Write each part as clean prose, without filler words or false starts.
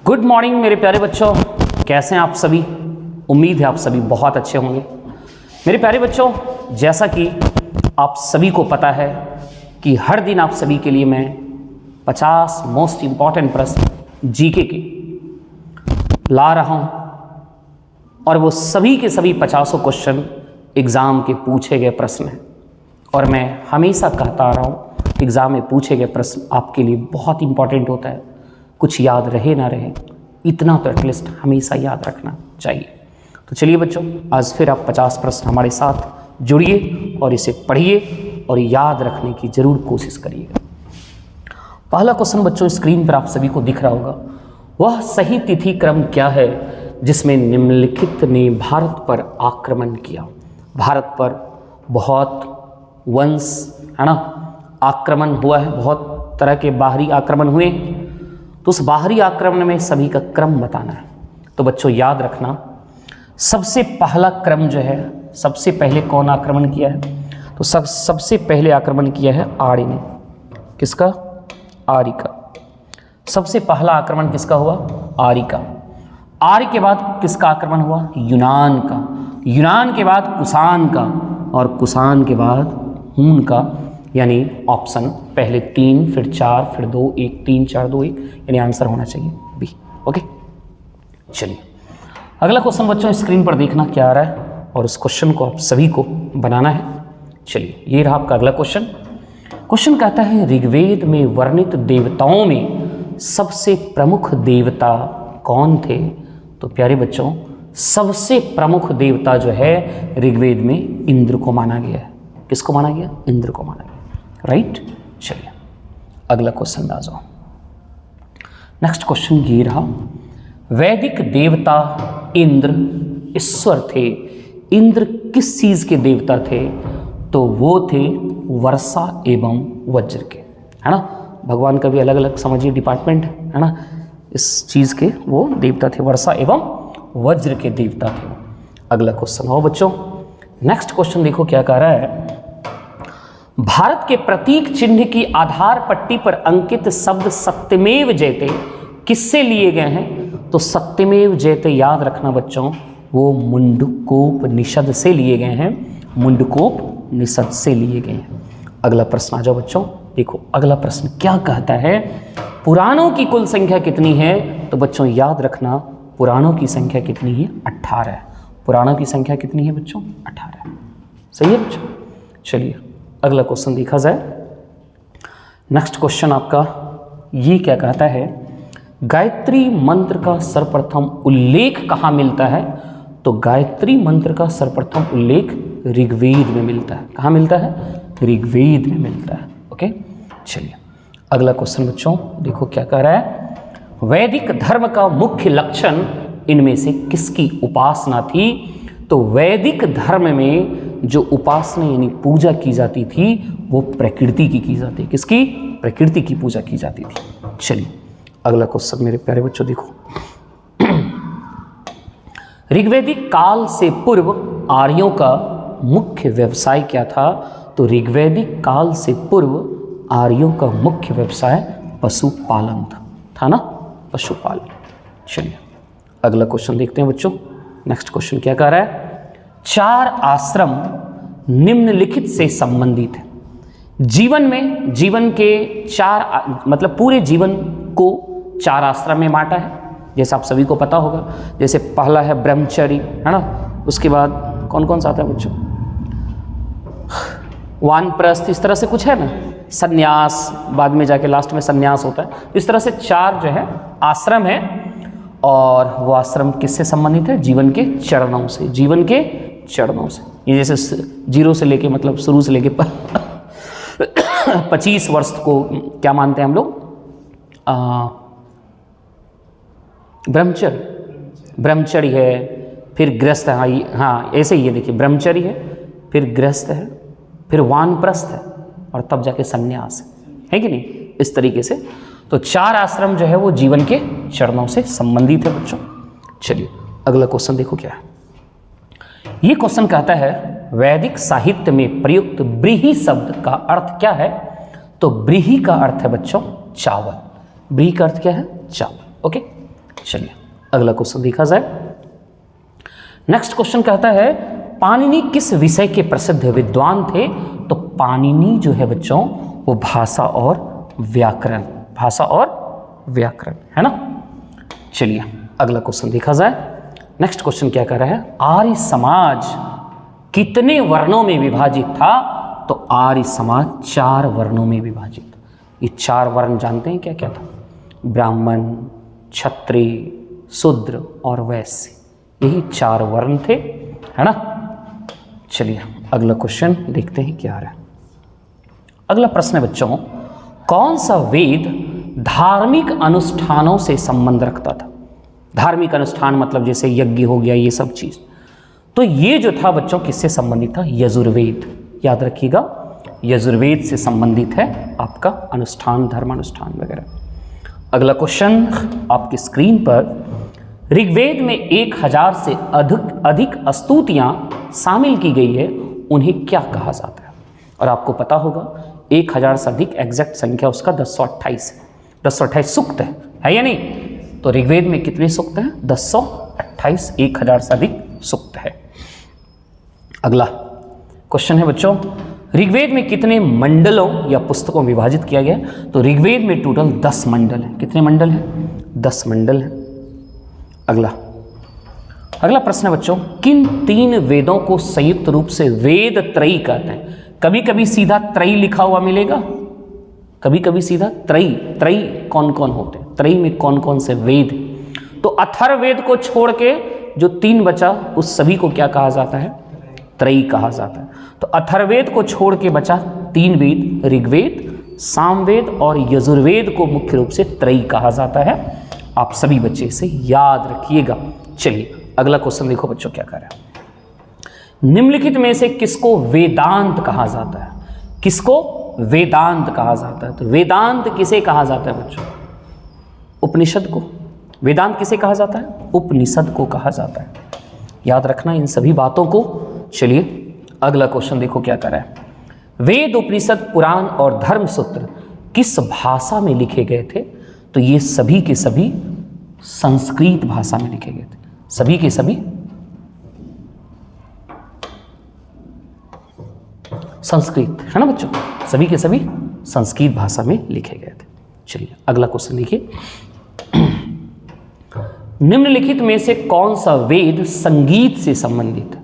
Good morning मेरे प्यारे बच्चों, कैसे हैं आप सभी। उम्मीद है आप सभी बहुत अच्छे होंगे। मेरे प्यारे बच्चों, जैसा कि आप सभी को पता है कि हर दिन आप सभी के लिए मैं 50 मोस्ट इम्पॉर्टेंट प्रश्न जीके के ला रहा हूं और वो सभी के सभी 50 क्वेश्चन एग्ज़ाम के पूछे गए प्रश्न हैं। और मैं हमेशा कहता आ रहा हूँ एग्ज़ाम में पूछे गए प्रश्न आपके लिए बहुत इंपॉर्टेंट होता है। कुछ याद रहे ना रहे, इतना तो एटलीस्ट हमेशा याद रखना चाहिए। तो चलिए बच्चों, आज फिर आप 50 प्रश्न हमारे साथ जुड़िए और इसे पढ़िए और याद रखने की ज़रूर कोशिश करिएगा। पहला क्वेश्चन बच्चों स्क्रीन पर आप सभी को दिख रहा होगा। वह सही तिथि क्रम क्या है जिसमें निम्नलिखित ने भारत पर आक्रमण किया। भारत पर बहुत वंश है ना आक्रमण हुआ है, बहुत तरह के बाहरी आक्रमण हुए, तो उस बाहरी आक्रमण में सभी का क्रम बताना है। तो बच्चों याद रखना, सबसे पहला क्रम जो है, सबसे पहले कौन आक्रमण किया है, तो सबसे पहले आक्रमण किया है आर्य ने। किसका? आर्य का। सबसे पहला आक्रमण किसका हुआ? आर्य का। आर्य के बाद किसका आक्रमण हुआ? यूनान का। यूनान के बाद कुषाण का और कुषाण के बाद हून का। यानी ऑप्शन पहले 3 फिर 4 फिर 2 1 3 4 2 1, यानी आंसर होना चाहिए बी। ओके, चलिए अगला क्वेश्चन बच्चों स्क्रीन पर देखना क्या आ रहा है और उस क्वेश्चन को आप सभी को बनाना है। चलिए ये रहा आपका अगला क्वेश्चन। क्वेश्चन कहता है ऋग्वेद में वर्णित देवताओं में सबसे प्रमुख देवता कौन थे। तो प्यारे बच्चों, सबसे प्रमुख देवता जो है ऋग्वेद में इंद्र को माना गया है। किसको माना गया? इंद्र को माना गया। राइट, चलिए अगला क्वेश्चन में आ जाओ। नेक्स्ट क्वेश्चन ये रहा। वैदिक देवता इंद्र ईश्वर थे। इंद्र किस चीज के देवता थे? तो वो थे वर्षा एवं वज्र के, है ना। भगवान का भी अलग अलग समझिए डिपार्टमेंट है ना, इस चीज के वो देवता थे, वर्षा एवं वज्र के देवता थे। अगला क्वेश्चन हो बच्चों। नेक्स्ट क्वेश्चन देखो क्या कह रहा है। भारत के प्रतीक चिन्ह की आधार पट्टी पर अंकित शब्द सत्यमेव जयते किससे लिए गए हैं? तो सत्यमेव जयते याद रखना बच्चों, वो मुंडकोपनिषद से लिए गए हैं। मुंडकोपनिषद से लिए गए हैं। अगला प्रश्न आ जाओ बच्चों। देखो अगला प्रश्न क्या कहता है। पुराणों की कुल संख्या कितनी है? तो बच्चों याद रखना, पुराणों की संख्या कितनी है? 18 है। पुराणों की संख्या कितनी है बच्चों? 18 है। सही है बच्चों। चलिए अगला क्वेश्चन देखा जाए। नेक्स्ट क्वेश्चन आपका ये क्या कहता है। गायत्री मंत्र का सर्वप्रथम उल्लेख कहाँ मिलता है? तो गायत्री मंत्र का सर्वप्रथम उल्लेख ऋग्वेद में मिलता है। कहाँ मिलता है? ऋग्वेद में मिलता है। ओके, चलिए अगला क्वेश्चन बच्चों देखो क्या कह रहा है। वैदिक धर्म का मुख्य लक्षण इनमें से किसकी उपासना थी? तो वैदिक धर्म में जो उपासना यानी पूजा की जाती थी वो प्रकृति की जाती है। किसकी? प्रकृति की पूजा की जाती थी। चलिए अगला क्वेश्चन मेरे प्यारे बच्चों देखो। ऋग्वैदिक काल से पूर्व आर्यों का मुख्य व्यवसाय क्या था? तो ऋग्वैदिक काल से पूर्व आर्यों का मुख्य व्यवसाय पशुपालन था ना, पशुपालन। चलिए अगला क्वेश्चन देखते हैं बच्चों। नेक्स्ट क्वेश्चन क्या कह रहा है। 4 आश्रम निम्नलिखित से संबंधित है। जीवन में जीवन के 4 मतलब पूरे जीवन को 4 आश्रम में बांटा है, जैसे आप सभी को पता होगा। जैसे पहला है ब्रह्मचर्य, है ना। उसके बाद कौन कौन सा आता है बच्चों? वानप्रस्थ, इस तरह से कुछ है ना। संन्यास, बाद में जाके लास्ट में संन्यास होता है। इस तरह से 4 जो है आश्रम है और वो आश्रम किससे संबंधित है? जीवन के चरणों से। जीवन के चरणों से, ये जैसे 0 से लेके मतलब शुरू से लेके 25 वर्ष को क्या मानते हैं हम लोग? ब्रह्मचर्य है, फिर गृहस्थ है। हाँ ऐसे ही है, देखिए ब्रह्मचर्य है, फिर गृहस्थ है, फिर वानप्रस्थ है और तब जाके संन्यास है कि नहीं। इस तरीके से तो 4 आश्रम जो है वो जीवन के चरणों से संबंधित है बच्चों। चलिए अगला क्वेश्चन देखो क्या है। ये क्वेश्चन कहता है वैदिक साहित्य में प्रयुक्त ब्रीहि शब्द का अर्थ क्या है? तो ब्रीहि का अर्थ है बच्चों चावल। ब्रीहि का अर्थ क्या है? चावल। ओके, चलिए अगला क्वेश्चन देखा जाए। नेक्स्ट क्वेश्चन कहता है पाणिनि किस विषय के प्रसिद्ध विद्वान थे? तो पाणिनि जो है बच्चों वो भाषा और व्याकरण, भाषा और व्याकरण है ना। चलिए अगला क्वेश्चन देखा जाए। नेक्स्ट क्वेश्चन क्या कह रहा है, आर्य समाज कितने वर्णों में विभाजित था? तो आर्य समाज 4 वर्णों में विभाजित। ये 4 वर्ण जानते हैं क्या क्या था? ब्राह्मण, क्षत्रिय, शूद्र और वैश्य, यही 4 वर्ण थे, है ना। चलिए अगला क्वेश्चन देखते हैं क्या आ रहा है। अगला प्रश्न है बच्चों, कौन सा वेद धार्मिक अनुष्ठानों से संबंध रखता था? धार्मिक अनुष्ठान मतलब जैसे यज्ञ हो गया, ये सब चीज। तो ये जो था बच्चों किससे संबंधित था? यजुर्वेद। याद रखिएगा, यजुर्वेद से संबंधित है आपका अनुष्ठान, धर्मानुष्ठान वगैरह। अगला क्वेश्चन आपकी स्क्रीन पर, ऋग्वेद में 1000 से अधिक स्तुतियां शामिल की गई है, उन्हें क्या कहा जाता है? और आपको पता होगा 1000 से अधिक एग्जैक्ट संख्या उसका 1028 है। 1028 सूक्त है या नहीं? तो ऋग्वेद में कितने सूक्त हैं? 1028, 1000 से अधिक सूक्त है। अगला क्वेश्चन है बच्चों, ऋग्वेद में कितने मंडलों या पुस्तकों में विभाजित किया गया? तो ऋग्वेद में टोटल 10 मंडल हैं। कितने मंडल हैं? 10 मंडल हैं। अगला प्रश्न है बच्चों, किन 3 वेदों को संयुक्त रूप से वेद त्रयी कहते हैं? कभी कभी सीधा त्रयी लिखा हुआ मिलेगा, कभी कभी सीधा त्रयी। त्रयी कौन कौन होते हैं? त्रयी में कौन कौन से वेद? तो अथर्ववेद को छोड़ के जो 3 बचा उस सभी को क्या कहा जाता है? त्रयी कहा जाता है। तो अथर्ववेद को छोड़ के बचा 3 वेद, ऋग्वेद, सामवेद और यजुर्वेद को मुख्य रूप से त्रयी कहा जाता है। आप सभी बच्चे इसे याद रखिएगा। चलिए अगला क्वेश्चन देखो बच्चों क्या कर रहा है। निम्नलिखित में से किसको वेदांत कहा जाता है? किसको वेदांत कहा जाता है? तो वेदांत किसे कहा जाता है बच्चों? उपनिषद को। वेदांत किसे कहा जाता है? उपनिषद को कहा जाता है। याद रखना इन सभी बातों को। चलिए अगला क्वेश्चन देखो क्या कर रहा है। वेद, उपनिषद, पुराण और धर्मसूत्र किस भाषा में लिखे गए थे? तो ये सभी के सभी संस्कृत भाषा में लिखे गए थे। सभी के सभी संस्कृत, है ना बच्चों? सभी के सभी संस्कृत भाषा में लिखे गए थे। चलिए अगला क्वेश्चन देखिए। निम्नलिखित में से कौन सा वेद संगीत से संबंधित है?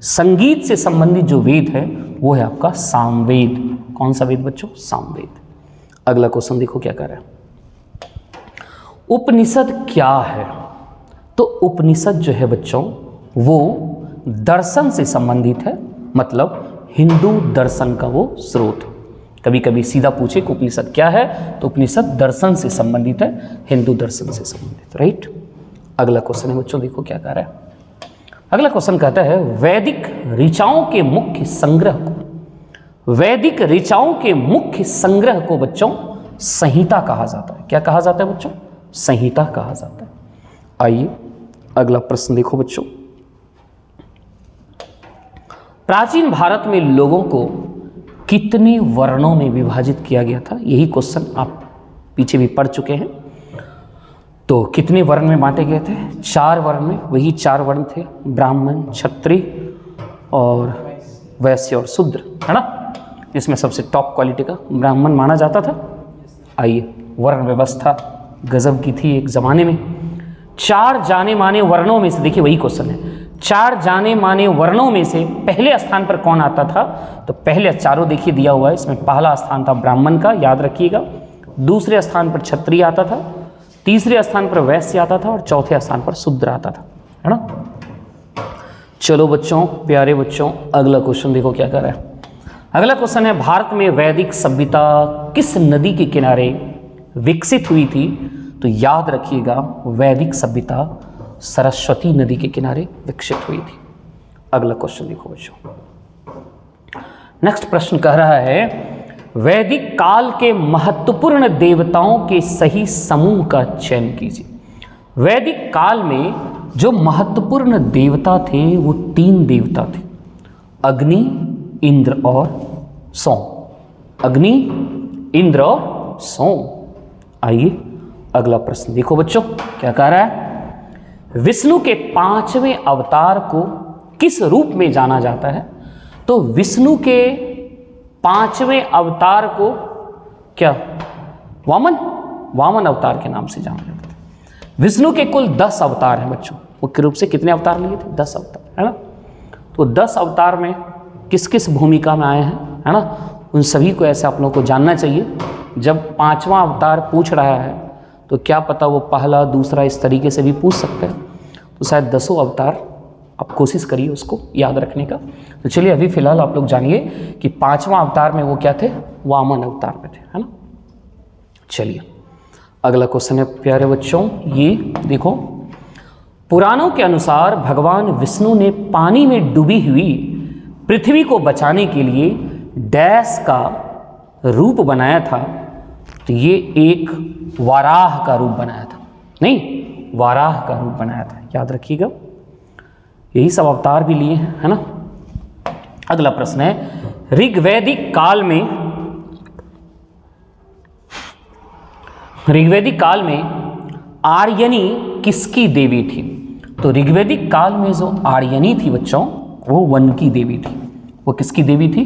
संगीत से संबंधित जो वेद है वो है आपका सामवेद। कौन सा वेद बच्चों? सामवेद। अगला क्वेश्चन देखो क्या कर रहा है। उपनिषद क्या है? तो उपनिषद जो है बच्चों वो दर्शन से संबंधित है, मतलब हिंदू दर्शन का वो स्रोत। कभी कभी सीधा पूछे कि उपनिषद क्या है, तो उपनिषद दर्शन से संबंधित है, हिंदू दर्शन से संबंधित, राइट। अगला क्वेश्चन है बच्चों देखो क्या कह रहा है। अगला क्वेश्चन कहता है वैदिक ऋचाओं के मुख्य संग्रह को, वैदिक ऋचाओं के मुख्य संग्रह को बच्चों संहिता कहा जाता है। क्या कहा जाता है बच्चों? संहिता कहा जाता है। आइए अगला प्रश्न देखो बच्चों। प्राचीन भारत में लोगों को कितने वर्णों में विभाजित किया गया था? यही क्वेश्चन आप पीछे भी पढ़ चुके हैं। तो कितने वर्ण में बांटे गए थे? 4 वर्ण में। वही 4 वर्ण थे, ब्राह्मण, क्षत्रिय और वैश्य और शूद्र, है ना। इसमें सबसे टॉप क्वालिटी का ब्राह्मण माना जाता था। आइए, वर्ण व्यवस्था गजब की थी एक जमाने में। 4 जाने माने वर्णों में से, देखिए वही क्वेश्चन है, 4 जाने माने वर्णों में से पहले स्थान पर कौन आता था? तो पहले चारों देखिए दिया हुआ है, इसमें पहला स्थान था ब्राह्मण का, याद रखिएगा। दूसरे स्थान पर क्षत्रिय आता था, तीसरे स्थान पर वैश्य आता था और चौथे स्थान पर शूद्र आता था, है ना। चलो बच्चों, प्यारे बच्चों, अगला क्वेश्चन देखो क्या कर रहा है। अगला क्वेश्चन है भारत में वैदिक सभ्यता किस नदी के किनारे विकसित हुई थी? तो याद रखिएगा वैदिक सभ्यता सरस्वती नदी के किनारे विकसित हुई थी। अगला क्वेश्चन देखो बच्चों। नेक्स्ट प्रश्न कह रहा है वैदिक काल के महत्वपूर्ण देवताओं के सही समूह का चयन कीजिए। वैदिक काल में जो महत्वपूर्ण देवता थे वो 3 देवता थे, अग्नि, इंद्र और सोम। अग्नि, इंद्र और सोम। आइए अगला प्रश्न देखो बच्चों क्या कह रहा है, विष्णु के 5वें अवतार को किस रूप में जाना जाता है? तो विष्णु के 5वें अवतार को क्या वामन अवतार के नाम से जाना जाता है। विष्णु के कुल 10 अवतार हैं बच्चों। मुख्य रूप से कितने अवतार लिए थे? 10 अवतार, है ना। तो 10 अवतार में किस किस भूमिका में आए हैं, है ना, उन सभी को ऐसे आप लोगों को जानना चाहिए। जब 5वां अवतार पूछ रहा है तो क्या पता वो पहला दूसरा इस तरीके से भी पूछ सकते हैं। तो शायद 10 अवतार आप कोशिश करिए उसको याद रखने का। तो चलिए अभी फिलहाल आप लोग जानिए कि 5वां अवतार में वो क्या थे? वामन अवतार में थे, है ना। चलिए अगला क्वेश्चन है प्यारे बच्चों, ये देखो, पुराणों के अनुसार भगवान विष्णु ने पानी में डूबी हुई पृथ्वी को बचाने के लिए डैश का रूप बनाया था। तो ये एक वाराह का रूप बनाया था, नहीं, वाराह का रूप बनाया था, याद रखिएगा। यही सब अवतार भी लिए हैं, है ना। अगला प्रश्न है, ऋग्वैदिक काल में आर्यनी किसकी देवी थी? तो ऋग्वैदिक काल में जो आर्यनी थी बच्चों, वो वन की देवी थी। वो किसकी देवी थी?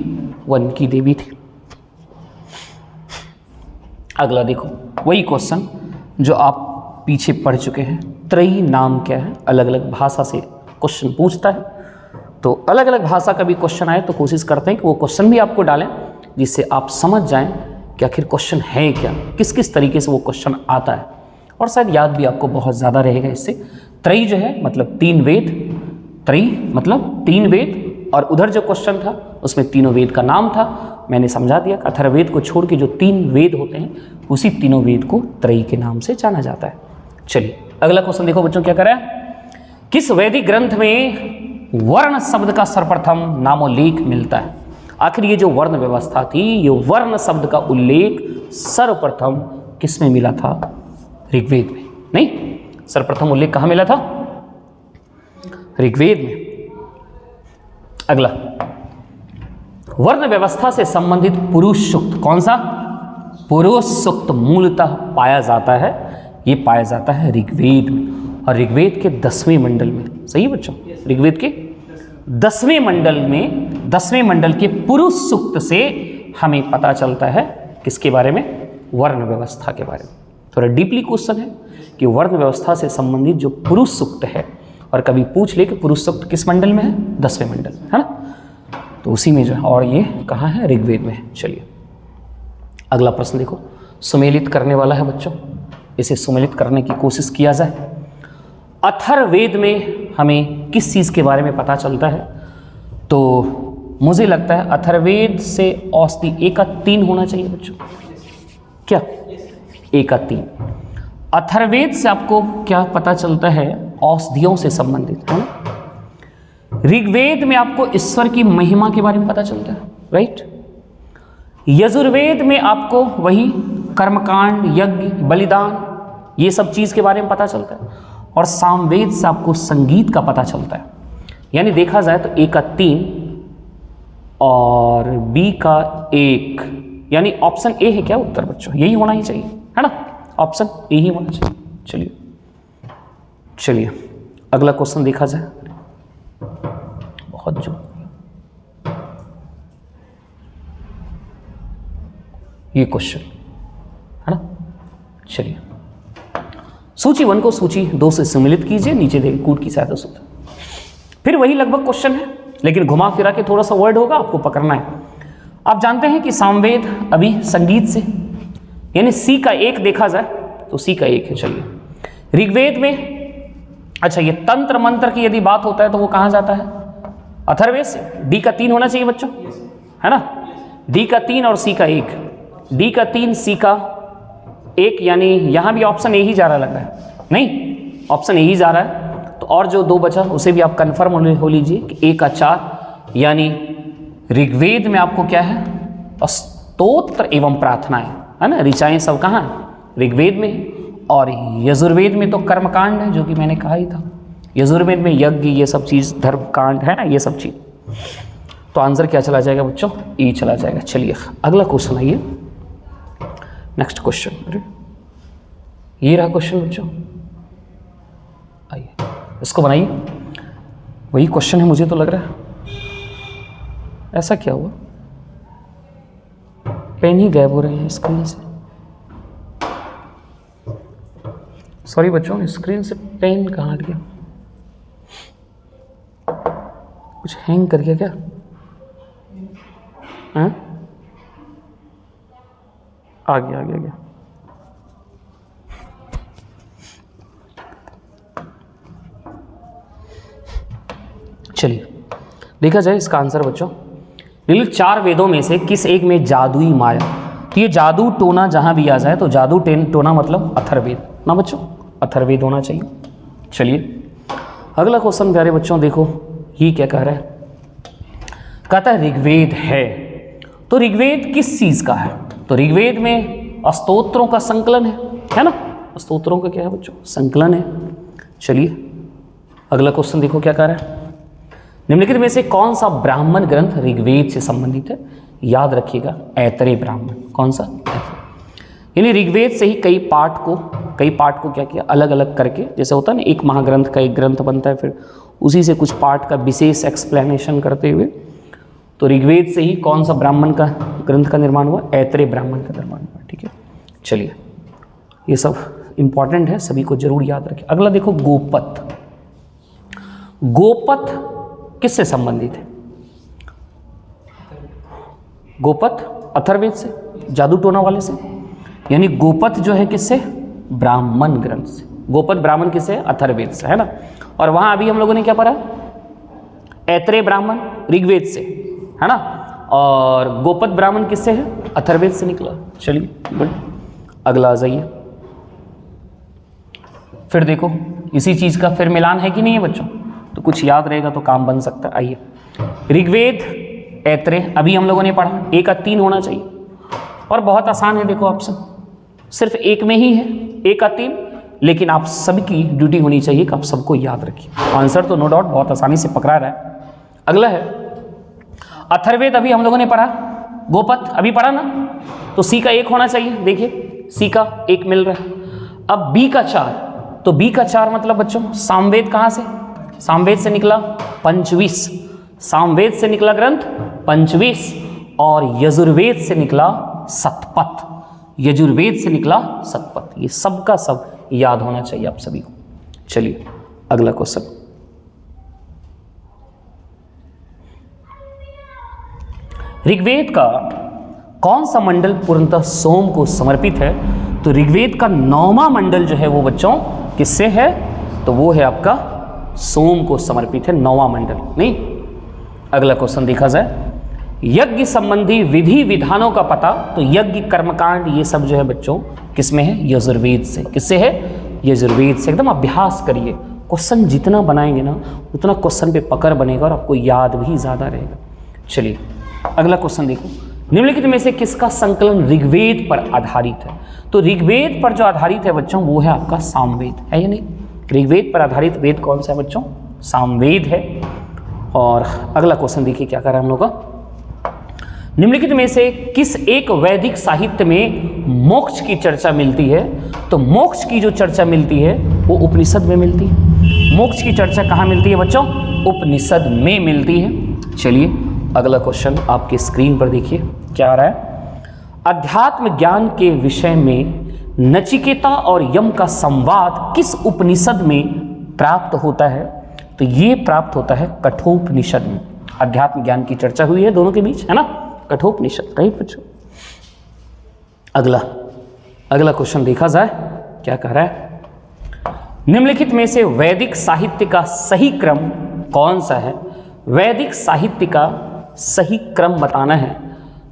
वन की देवी थी। अगला देखो, वही क्वेश्चन जो आप पीछे पढ़ चुके हैं, त्रयी नाम क्या है? अलग अलग भाषा से क्वेश्चन पूछता है। तो अलग अलग भाषा का भी क्वेश्चन आए तो कोशिश करते हैं कि वो क्वेश्चन भी आपको डालें, जिससे आप समझ जाएं कि आखिर क्वेश्चन है क्या, किस किस तरीके से वो क्वेश्चन आता है, और शायद याद भी आपको बहुत ज़्यादा रहेगा इससे। त्रयी जो है मतलब 3 वेद, त्रयी मतलब 3 वेद, और उधर जो क्वेश्चन था उसमें तीनों वेद का नाम था। मैंने समझा दिया कि अथर्ववेद को छोड़ के जो 3 वेद होते हैं उसी तीनों वेद को त्रयी के नाम से जाना जाता है। चलिए अगला क्वेश्चन देखो बच्चों क्या करें, किस वैदिक ग्रंथ में वर्ण शब्द का सर्वप्रथम नामोल्लेख मिलता है? आखिर ये जो वर्ण व्यवस्था थी, ये वर्ण शब्द का उल्लेख सर्वप्रथम किस में मिला था? ऋग्वेद में। नहीं, सर्वप्रथम उल्लेख कहाँ मिला था? ऋग्वेद में। अगला, वर्ण व्यवस्था से संबंधित पुरुष सूक्त कौन सा? पुरुष सूक्त मूलतः पाया जाता है, ये पाया जाता है ऋग्वेद में, और ऋग्वेद के 10वें मंडल में। सही है बच्चों, ऋग्वेद के 10वें मंडल में, 10वें मंडल के पुरुष सूक्त से हमें पता चलता है किसके बारे में? वर्ण व्यवस्था के बारे में। थोड़ा डीपली क्वेश्चन है कि वर्ण व्यवस्था से संबंधित जो पुरुष सूक्त है, और कभी पूछ ले कि पुरुष सूक्त किस मंडल में है? 10वें मंडल, है ना। तो उसी में जो है, और ये कहाँ है? ऋग्वेद में है। चलिए अगला प्रश्न देखो, सुमेलित करने वाला है बच्चों, इसे सुमेलित करने की कोशिश किया जाए। अथर्ववेद में हमें किस चीज़ के बारे में पता चलता है? तो मुझे लगता है अथर्ववेद से औषधि 1 का 3 होना चाहिए बच्चों। क्या 1 का 3? अथर्ववेद से आपको क्या पता चलता है? औषधियों से संबंधित, है ना। ऋग्वेद में आपको ईश्वर की महिमा के बारे में पता चलता है, राइट। यजुर्वेद में आपको वही कर्मकांड, यज्ञ, बलिदान, ये सब चीज़ के बारे में पता चलता है, और सामवेद से आपको संगीत का पता चलता है। यानी देखा जाए तो 1 का 3 और B का 1, यानी ऑप्शन ए है क्या उत्तर बच्चों? यही होना ही चाहिए, है ना, ऑप्शन ए ही होना चाहिए। चलिए अगला क्वेश्चन देखा जाए। बहुत जो ये क्वेश्चन है ना। चलिए सूची 1 को सूची 2 से सम्मिलित कीजिए, नीचे देखिए कूट की सहायता से। फिर वही लगभग क्वेश्चन है, लेकिन घुमा फिरा के थोड़ा सा वर्ड होगा, आपको पकड़ना है। आप जानते हैं कि सामवेद अभी संगीत से, यानी सी का 1 देखा जाए तो सी का 1 है। चलिए ऋग्वेद में, अच्छा ये तंत्र मंत्र की यदि बात होता है तो वो कहाँ जाता है? अथर्ववेद से। डी का 3 होना चाहिए बच्चों, है ना। डी का 3 और सी का 1, डी का 3 सी का 1, यानी यहाँ भी ऑप्शन ए ही जा रहा लग रहा है। नहीं, ऑप्शन ए ही जा रहा है। तो और जो 2 बचा उसे भी आप कन्फर्म हो लीजिए कि 1 का 4, यानी ऋग्वेद में आपको क्या है? स्तोत्र एवं प्रार्थनाएं, है ना, ऋचाएं सब कहाँ है? ऋग्वेद में। और यजुर्वेद में तो कर्मकांड है, जो कि मैंने कहा ही था। यजुर्वेद में यज्ञ, ये सब चीज़, धर्म कांड है ना, ये सब चीज़। तो आंसर क्या चला जाएगा बच्चों? ई चला जाएगा। चलिए अगला क्वेश्चन आइए, नेक्स्ट क्वेश्चन। ये रहा क्वेश्चन बच्चों, आइए इसको बनाइए। वही क्वेश्चन है मुझे तो लग रहा है। ऐसा क्या हुआ, पेन ही गायब हो रहे हैं स्क्रीन से। सॉरी बच्चों, स्क्रीन से पेन कहाँ हट गया? कुछ हैंग कर गया क्या? हाँ, आ गया। चलिए देखा जाए इसका आंसर बच्चों। निम्नलिखित 4 वेदों में से किस एक में जादुई माया? तो ये जादू टोना जहां भी आ जाए तो जादू टोना मतलब अथर्ववेद ना बच्चों, अथर्ववेद होना चाहिए। चलिए अगला क्वेश्चन प्यारे बच्चों, देखो ये क्या कह रहा है। कहता है ऋग्वेद है, तो ऋग्वेद किस चीज का है? तो ऋग्वेद में स्तोत्रों का संकलन है ना? स्तोत्रों का क्या है बच्चों? संकलन है। चलिए अगला क्वेश्चन देखो क्या कह रहा है। निम्नलिखित में से कौन सा ब्राह्मण ग्रंथ ऋग्वेद से संबंधित है? याद रखिएगा ऐतरेय ब्राह्मण। कौन सा? यानी ऋग्वेद से ही कई पाठ को क्या किया, अलग अलग करके, जैसे होता है ना एक महाग्रंथ का एक ग्रंथ बनता है, फिर उसी से कुछ पाठ का विशेष एक्सप्लेनेशन करते हुए, तो ऋग्वेद से ही कौन सा ब्राह्मण का ग्रंथ का निर्माण हुआ? ऐतरेय ब्राह्मण का निर्माण हुआ। ठीक है, चलिए ये सब इंपॉर्टेंट है, सभी को जरूर याद रखें। अगला देखो गोपथ। गोपथ किससे संबंधित है? गोपथ अथर्ववेद से, जादू टोना वाले से। यानी गोपथ जो है किससे? ब्राह्मण ग्रंथ से। गोपथ ब्राह्मण किससे? अथर्ववेद से, है ना? और वहां अभी हम लोगों ने क्या पढ़ा? ऐतरेय ब्राह्मण ऋग्वेद से, है ना? और गोपथ ब्राह्मण किससे है? अथर्ववेद से निकला। चलिए गुड, अगला आ जाइए। फिर देखो इसी चीज का फिर मिलान है कि नहीं है बच्चों? तो कुछ याद रहेगा तो काम बन सकता है। आइए ऋग्वेद ऐतरेय अभी हम लोगों ने पढ़ा, 1 का 3 होना चाहिए और बहुत आसान है। देखो ऑप्शन सिर्फ एक में ही है, 1 का 3, लेकिन आप सबकी ड्यूटी होनी चाहिए कि आप सबको याद रखिए। आंसर तो नो डाउट बहुत आसानी से पकड़ा रहा है। अगला है अथर्ववेद, अभी हम लोगों ने पढ़ा। गोपथ अभी पढ़ा ना, तो सी का 1 होना चाहिए। देखिए सी का 1 मिल रहा है। अब बी का 4, तो बी का 4 मतलब बच्चों सामवेद कहाँ से? सामवेद से निकला पंचवीस, सामवेद से निकला ग्रंथ पंचवीस, और यजुर्वेद से निकला शतपथ, यजुर्वेद से निकला शतपथ। ये सब का सब याद होना चाहिए आप सभी को। चलिए अगला क्वेश्चन। ऋग्वेद का कौन सा मंडल पूर्णतः सोम को समर्पित है? तो ऋग्वेद का 9वां मंडल जो है वो बच्चों किससे है? तो वो है आपका सोम को समर्पित है, 9वां मंडल। नहीं, अगला क्वेश्चन देखा जाए। यज्ञ संबंधी विधि विधानों का पता, तो यज्ञ कर्मकांड ये सब जो है बच्चों किसमें है? यजुर्वेद से। किससे है? यजुर्वेद से। एकदम अभ्यास करिए, क्वेश्चन जितना बनाएंगे ना उतना क्वेश्चन पे पकड़ बनेगा और आपको याद भी ज्यादा रहेगा। चलिए अगला क्वेश्चन देखो। निम्नलिखित में से किसका संकलन ऋग्वेद पर आधारित है? तो ऋग्वेद पर जो आधारित है बच्चों वो है आपका सामवेद, है या नहीं? ऋग्वेद पर आधारित वेद कौन सा है बच्चों? सामवेद है। और अगला क्वेश्चन देखिए क्या कर रहा है हम लोग का। निम्नलिखित में से किस एक वैदिक साहित्य में मोक्ष की चर्चा मिलती है? तो मोक्ष की जो चर्चा मिलती है वो उपनिषद में मिलती है। मोक्ष की चर्चा कहाँ मिलती है बच्चों? उपनिषद में मिलती है। चलिए अगला क्वेश्चन आपके स्क्रीन पर देखिए क्या आ रहा है। अध्यात्म ज्ञान के विषय में नचिकेता और यम का संवाद किस उपनिषद में प्राप्त होता है? तो ये प्राप्त होता है कठोपनिषद में। अध्यात्म ज्ञान की चर्चा हुई है दोनों के बीच, है ना? कठोपनिषद, राइट बच्चों। अगला क्वेश्चन देखा जाए क्या कह रहा है। निम्नलिखित में से वैदिक साहित्य का सही क्रम कौन सा है? वैदिक साहित्य का सही क्रम बताना है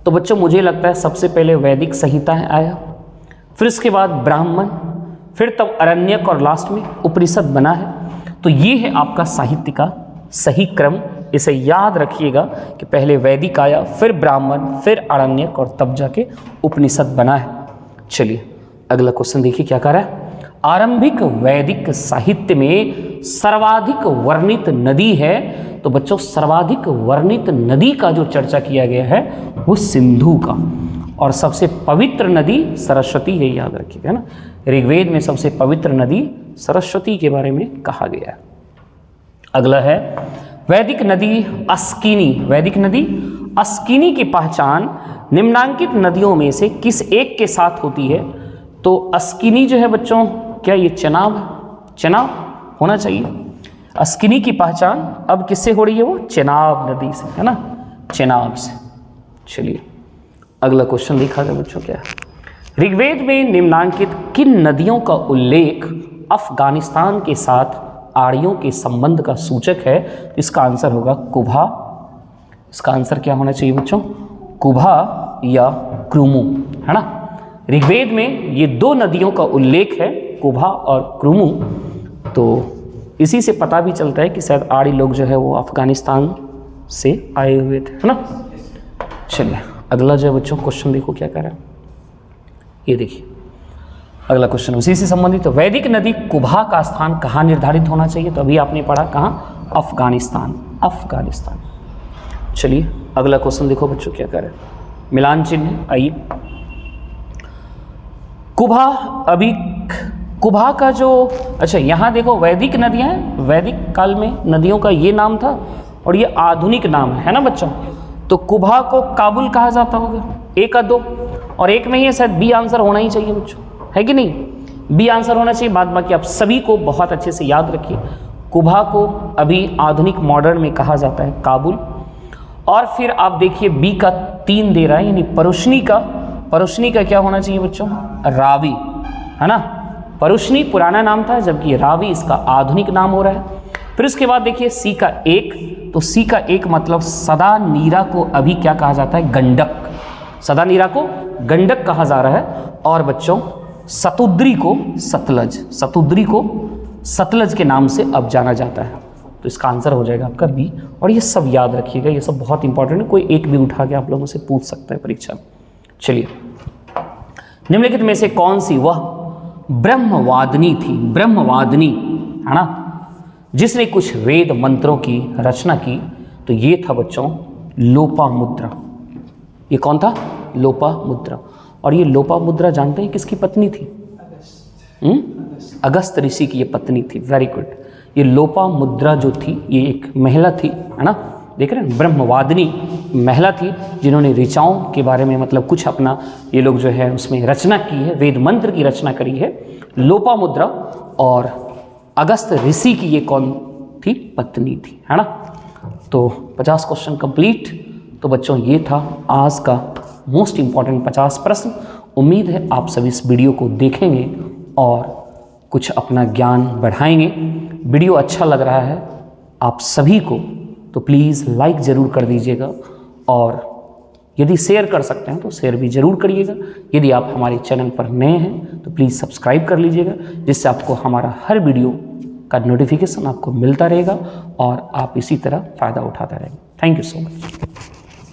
तो बच्चों मुझे लगता है सबसे पहले वैदिक संहिता आया, फिर उसके बाद ब्राह्मण, फिर तब अरण्यक और लास्ट में उपनिषद बना है। तो ये है आपका साहित्य का सही क्रम। इसे याद रखिएगा कि पहले वैदिक आया, फिर ब्राह्मण, फिर अरण्यक और तब जाके उपनिषद बना है। चलिए अगला क्वेश्चन देखिए क्या कह रहा है। आरंभिक वैदिक साहित्य में सर्वाधिक वर्णित नदी है, तो बच्चों सर्वाधिक वर्णित नदी का जो चर्चा किया गया है वो सिंधु का, और सबसे पवित्र नदी सरस्वती है, याद रखिएगा ना। ऋग्वेद में सबसे पवित्र नदी सरस्वती के बारे में कहा गया है। अगला है वैदिक नदी अस्किनी। वैदिक नदी अस्किनी की पहचान निम्नांकित नदियों में से किस एक के साथ होती है? तो अस्किनी जो है बच्चों, क्या ये चेनाब है? चेनाब होना चाहिए। अस्किनी की पहचान अब किससे हो रही है? वो चेनाब नदी से, है ना, चेनाब से। चलिए अगला क्वेश्चन देखा जाए बच्चों, क्या है? ऋग्वेद में निम्नांकित किन नदियों का उल्लेख अफगानिस्तान के साथ आर्यों के संबंध का सूचक है? इसका आंसर होगा कुभा। इसका आंसर क्या होना चाहिए बच्चों? कुभा या क्रुमु, है ना। ऋग्वेद में ये दो नदियों का उल्लेख है, कुभा और क्रुमु। तो इसी से पता भी चलता है कि शायद आर्य लोग जो है वो अफगानिस्तान से आए हुए थे, है ना। चलिए अगला जो है बच्चों क्वेश्चन देखो क्या कह रहा है, ये देखिए अगला क्वेश्चन उसी से संबंधित। तो वैदिक नदी कुभा का स्थान कहाँ निर्धारित होना चाहिए? तो अभी आपने पढ़ा कहाँ? अफगानिस्तान, अफगानिस्तान। चलिए अगला क्वेश्चन देखो बच्चों क्या कह रहे हैं, मिलान चिन्ह। आइए, कुभा अभी कुभा का जो, अच्छा यहाँ देखो वैदिक नदियाँ हैं, वैदिक काल में नदियों का ये नाम था और ये आधुनिक नाम है ना बच्चों। तो कुभा को काबुल कहा जाता होगा, एक या दो, और एक में ही शायद बी आंसर होना ही चाहिए बच्चों, है कि नहीं? बी आंसर होना चाहिए। बाद बाकी आप सभी को बहुत अच्छे से याद रखिए, कुभा को अभी आधुनिक मॉडर्न में कहा जाता है काबुल। और फिर आप देखिए बी का 3 दे रहा है, यानी परुष्णी का क्या होना चाहिए बच्चों? रावी, है ना। परुष्णी पुराना नाम था, जबकि रावी इसका आधुनिक नाम हो रहा है। फिर उसके बाद देखिए सी का 1, तो सी का 1 मतलब सदा नीरा को अभी क्या कहा जाता है? गंडक। सदा नीरा को गंडक कहा जा रहा है। और बच्चों सतुद्री को सतलज, सतुद्री को सतलज के नाम से अब जाना जाता है। तो इसका आंसर हो जाएगा आपका बी। और ये सब याद रखिएगा, ये सब बहुत इंपॉर्टेंट है, कोई एक भी उठा के आप लोगों से पूछ सकता है परीक्षा में। चलिए, निम्नलिखित में से कौन सी वह ब्रह्मवादिनी थी, ब्रह्मवादिनी, है ना, जिसने कुछ वेद मंत्रों की रचना की? तो ये था बच्चों लोपामुद्रा। ये कौन था? लोपामुद्रा। और ये लोपामुद्रा जानते हैं किसकी पत्नी थी? अगस्त ऋषि की ये पत्नी थी। Very good. ये लोपामुद्रा जो थी ये एक महिला थी, है ना, देख रहे हैं, ब्रह्मवादिनी महिला थी जिन्होंने ऋचाओं के बारे में मतलब कुछ अपना ये लोग जो है उसमें रचना की है, वेद मंत्र की रचना करी है, लोपामुद्रा। और अगस्त ऋषि की ये कौन थी? पत्नी थी, है ना। तो 50 क्वेश्चन कंप्लीट। तो बच्चों ये था आज का मोस्ट इम्पॉर्टेंट 50 प्रश्न। उम्मीद है आप सभी इस वीडियो को देखेंगे और कुछ अपना ज्ञान बढ़ाएंगे। वीडियो अच्छा लग रहा है आप सभी को तो प्लीज़ लाइक ज़रूर कर दीजिएगा, और यदि शेयर कर सकते हैं तो शेयर भी ज़रूर करिएगा। यदि आप हमारे चैनल पर नए हैं तो प्लीज़ सब्सक्राइब कर लीजिएगा, जिससे आपको हमारा हर वीडियो का नोटिफिकेशन आपको मिलता रहेगा और आप इसी तरह फ़ायदा उठाते रहेंगे। Thank you so much.